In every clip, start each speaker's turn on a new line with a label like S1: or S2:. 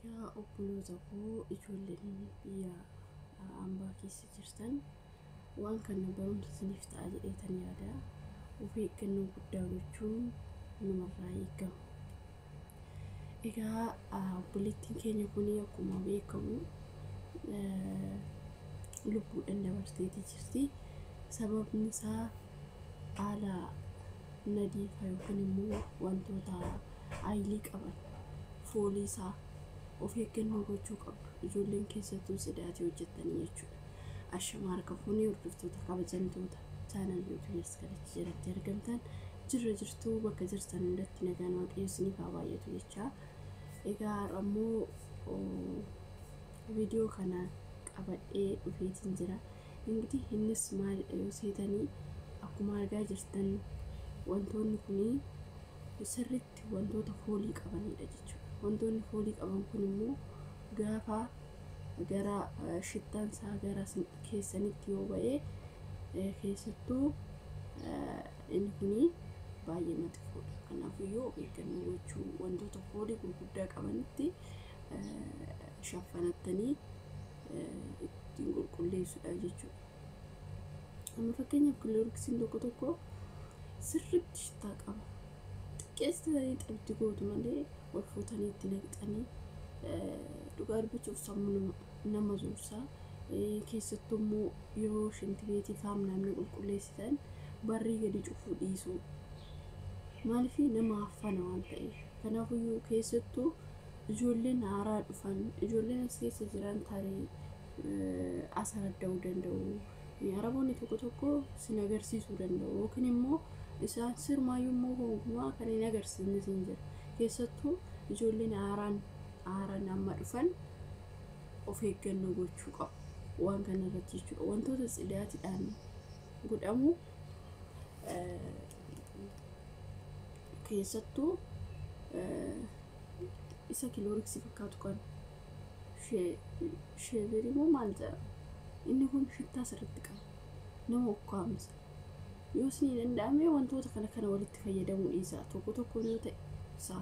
S1: Egaa obboloota koo ijoolleen biyya ambaa keessa jirtan waan kana barumsa isiniif ta'a jedheetan yaada. Of eeggannoo guddaa gochuun namarraa eegama. Egaa obboleettiin keenya kun akkuma beekamu lubbuudhaan dabarteetii jirti. Sababni isaa haala nadiifaa yookiin immoo wantoota aayilii qaban foolii isaa of eeggannoo gochuu qabdu. Ijoolleen keessattuu sidaati hojjettanii jechuudha. Ashamaar kafuunii hordoftoota kabajamtoota chaanal yuutuubees kanatti jalatti argamtan jirtuu bakka jirtan hundatti nagaan waaqayyo isiniif haa baay'atu jechaa. Egaa ammoo viidiyoo kana qabadhee dhufeetiin jira. Ingitii innis maal seetanii akkuma argaa jirtan wantoonni kuni sirriitti wantoota foolii qabanidha jechuudha. Wantoonni foolii qaban kun immoo gaafa gara shittaan isaa gara keessanitti yoo ba'ee keessattuu inni kuni baay'ee matifuudha. Kanaafuu of eeggannoo gochuu wantoota foolii gurguddaa qabanitti shaffanattanii ittiin qulqulleessuudha jechuudha. Amma fakkeenyaaf kilooriksiin tokko sirriitti shittaa qaba. Xiqqeessitanii xabdi gootu malee wal fuutanii itti naqxanii dhugaa dubbachuuf sammuu nama zuursaa. Keessattuu immoo yeroo shintibeetii faamnaamni qulqulleessitan barrii gadi cufuu dhiisuu. Maaliif nama affana waan ta'eef. Kanaafuu keessattuu ijoolleen haaraa dhufan ijoolleen as keessa jiran tarii as aradda'uu danda'u. Araboonni tokko sin agarsiisuu danda'u yookiin immoo isaan sirmaayyuu immoo hongumaa kan hin agarsiisne sin jira. Keessattuu ijoolleen haaraan amma dhufan of eeggannoo gochuu qabu. Waan kana irratti jechuudha. Wantoota sidaatiidhaan godhamu keessattuu isa kilooriksii fakkaatu kan sheeverii moo maal jedhama? Inni kun shittaa sirriitti qaba. Nama ukkaamsa. Yoo isin danda'ame wantoota kana walitti fayyadamuu dhiisaa. Tokko yoo ta'e isaa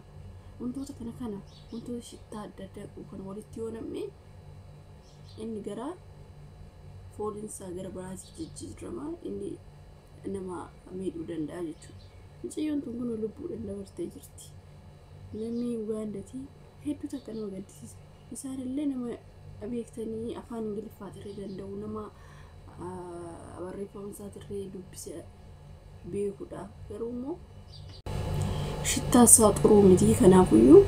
S1: wantoota kana wantoota shittaa adda addaa kan walitti yoo namne inni gara fooliin isaa gara biraatti jijjiirama. Inni nama miidhuu danda'a jechuudha. Mucayyoon kun lubbuudhaan dabartee jirti. Namni Ugaandatii hedduu takka nama gaddisiisa. Isaanillee nama beektanii afaan Ingiliffaa tiree danda'u nama barreeffama isaa tiree dubbisee beekuudha. Garuu immoo shittaa isaa xuruu miti. Kanaafiyyuu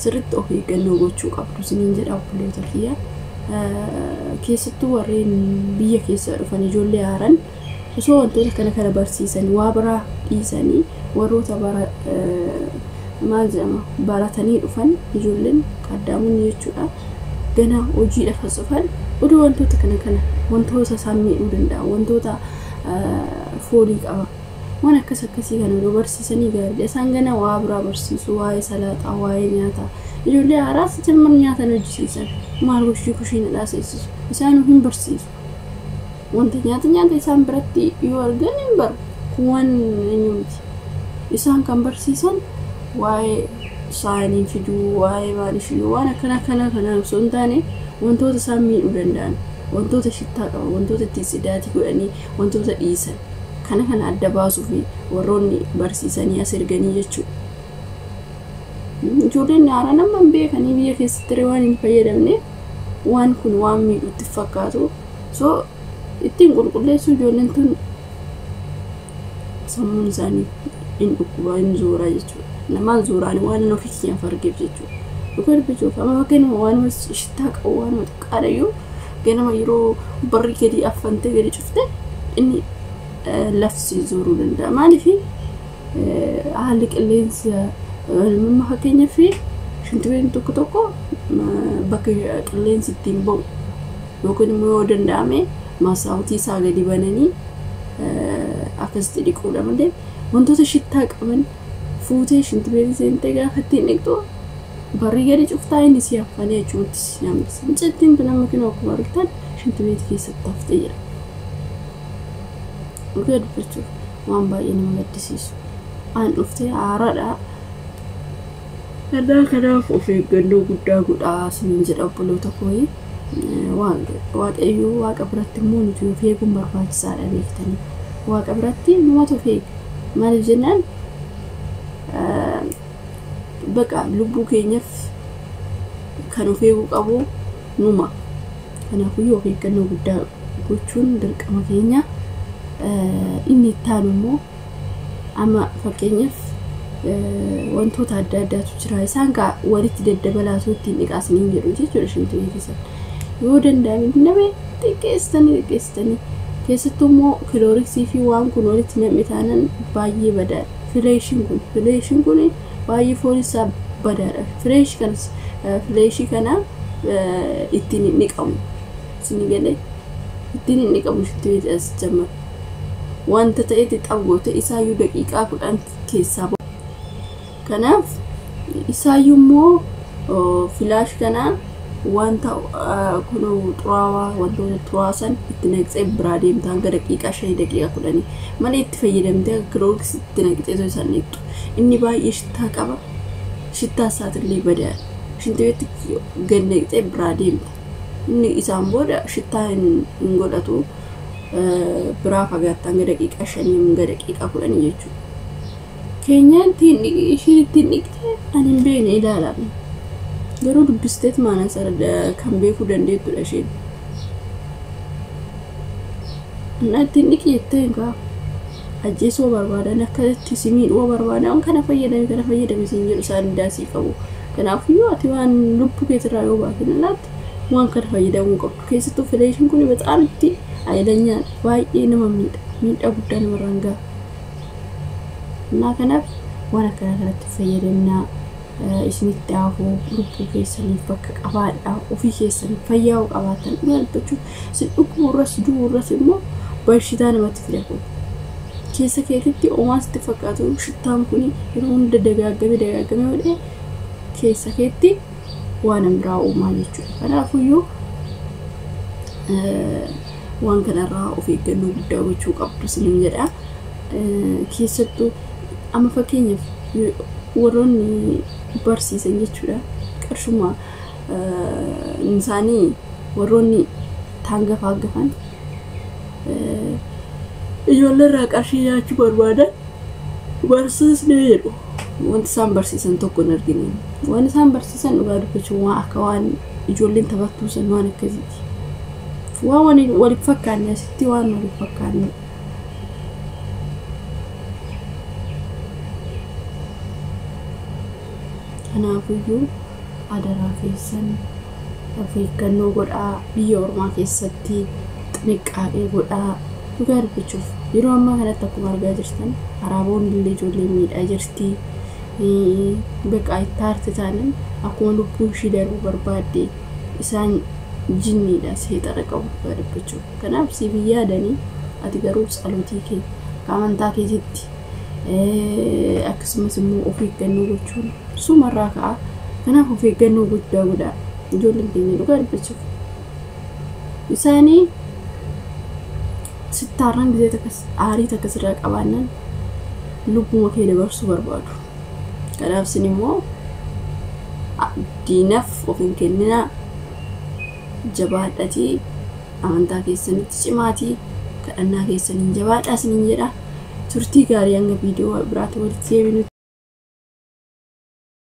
S1: sirriitti of eeggannoo gochuu qabdu isiniin jedha obboloota kiyya. Keessattuu warreen biyya keessa dhufan ijoollee haaran osoo wantoota kana barsiisanii waa biraa dhiisanii warroota baratanii dhufan ijoolleen qaddaamuun jechuudha. Gana hojiidhaaf as dhufan oduu wantoota kana wantoota isaan miidhuu danda'a. Wantoota foolii qaba. Waan akkasii kana oduu barsiisanii gaariidha. Isaan gana waa biraa barsiisu waa'ee salaaxaa waa'ee nyaataa. Ijoollee haaraas jalman nyaatan hojjisiisan. Maal kushiinadhaa seessisu. Isaan hin barsiisu. Wanta nyaata isaan biratti yoo argan hin baru. Waan eenyuuti. Isaan kan barsiisan waa'ee saanii fiduu waa'ee maaliif fiduu waan kana osoo hin taane wantoota isaan miidhuu danda'an. Wantoota shittaa qaban wantoota itti sidaatii godhanii wantoota dhiisan. Kana adda baasuu fi warroonni barsiisanii as erganii jechuudha. Ijoolleen haaraa nama beekanii biyya keessatti waan hin fayyadamne waan kun waan miidhutti fakkaatu. So ittiin qulqulleessuu ijoolleen tun sammuun isaanii hin dhukkuba hin zuuraa jechuudha. Namaan zuuraan waan hin ofii kiyyaaf argeef jechuudha. Dhugaa dubbachuuf amma fakkeenya waan shittaa qabu waan xiqqaadhayyuu ganama yeroo barri gadi affantee gadi cufte inni lafsi zuuruu danda'a. Maaliif haalli qilleensa amma fakkeenyaaf shintibeetiin tokko bakka qilleensi ittiin ba'u yookiin immoo yoo danda'ame masaawutii isaa gadi bananii akkasitti dhiquudha malee wantoota shittaa qaban fuutee shintibeetii seentee gaafa ittiin dhiqxu barri gadi cuftaa inni si affanii jechuutti namnis. Mucattiin kun amma kinoo akkuma argitan shintibeetii keessatti haftee jira. Dhugaa dubbachuuf waan baay'ee nama gaddisiisu. Aan dhuftee haaraadha. kanaaf of eeggannoo guddaa godhaa isiniin jedha obboloota kooyi. Waaqayyo waaqa biratti immoo nuti of eeguun barbaachisaadha beektanii. Waaqa biratti numatu of eega. Maaliif jennaan baqa lubbuu keenyaaf kan of eeguu qabu numa. Kanaafuu of eeggannoo guddaa gochuun dirqama keenya. Inni itti aanu immoo amma fakkeenyaaf wantoota adda addaatu jira. Isaan kaa walitti daddabalaasuu ittiin dhiqaasanii jedhu jechuudha shintoo keessan. Yoo danda'ame namni xiqqeessanii keessattuu immoo kilooriksii fi waan kun walitti namni taanan baay'ee badaadha. Fileeshiin kun baay'ee foon isaa badaadha. Fileeshii kana ittiin hin dhiqamu. Isin galee ittiin hin dhiqamu shintoo as jammar. Wanta ta'etti xabgoota isaayyuu daqiiqaa 10 keessaa bahu. Kanaaf isaayyuu immoo filaash kana wanta kuno xuraawaa wantoota xuraasan itti naqxee biraa deemtaan gara daqiiqaa 5 daqiiqaa 10 malee itti fayyadamtee kilooriksii itti naqxee osoo isaan dhiqxu. Inni baay'ee shittaa qaba. Shittaa isaatillee badaadha. Shintiweetti gad naqxee biraa deemta. Inni isaan booda shittaa hin godhatu. Biraa fagaattaan gara daqiiqaa 5 gara daqiiqaa 10 jechuudha. Keenyaan ishiin ittiin dhiqxee ani hin beekne ilaalaa. Garuu dubbisteet maana sarada kan beekuu dandeettudha isheen. Ittiin dhiqi jettee egaa ajjeesoo barbaadan akkatti simiidhuu barbaadan kana fayyadame siin jedhu isaan daasii qabu. Kanaafuu ati waan lubbuu keetirraa yoo baatee laatti waan kana fayyadamuu qabdu. Keessattuu fileeshiin kun bexaan itti aylanyaan baay'ee nama miidhaa guddaa namarraan ga'a. Kanaaf waan akkana kanatti fayyadamnaa isinitti haafuu lubbuu keessaniif bakka qabaadhaa ofii keessanii fayyaa qabaatan dhugaachuun si dhuguurras duurras immoo bashitaa namatti filamu. Keessa keetitti oomaas itti fakkaatu shittaan kun yeroo hunda dagaagame hodhee keessa keetti waan biraa uumaa jechuudha. Kanaafuu waan kanarraa of eeggannoo guddaa gochuu qabdu isiniin jedha. Keessattuu amma fakkeenyaaf warroonni barsiisan jechuudha. Qarshuma isaanii warroonni taangafan ijoolleerraa qarshii nyaachuu barbaadan barsiisne jedhu. Wanti isaan barsiisan tokko hin argine. Waan isaan barsiisan dhugaa dubbachuun waan akka waan ijoolleen taphattuusan waan akkasiiti. Waan waliif fakkaanne asitti waan waliif fakkaanne. Kanaafuu adaraa keessan of eeggannoo godhaa. Biyya ormaa keessatti xinniqqaaqee godhaa. Dhugaa dubbachuuf yeroo ammaa kanatti akkuma argaa jirtan Araboonni illee ijoollee miidhaa jirti. Baqa itti aarti taanan akkuma lubbuun ishii darbuu barbaadde isaan jinniidha seexana qabu dhugaa dubbachuuf. Kanaaf si biyyaadanii ati garuu ጸሎtii kee amantaa keetitti akkasumas immoo of eeggannoo gochuun sumarraa ka'a. Kanaaf of eeggannoo guddaa godhaa ijoolleen keenya dhugaa dubbachuuf. Isaanii sittaarran gisee takkas aarii takkas irraa qabaannan lubbuma kee dabarsuu barbaadu. Kanaaf isin immoo diinaaf of hin kenninaa. Jabaadhatii amantaa keessanitti cimaatii kadhannaa keessaniin jabaadhaa isiniin jedha. Turtii gaarii hanga viidiyoo biraatti walitti deebinu.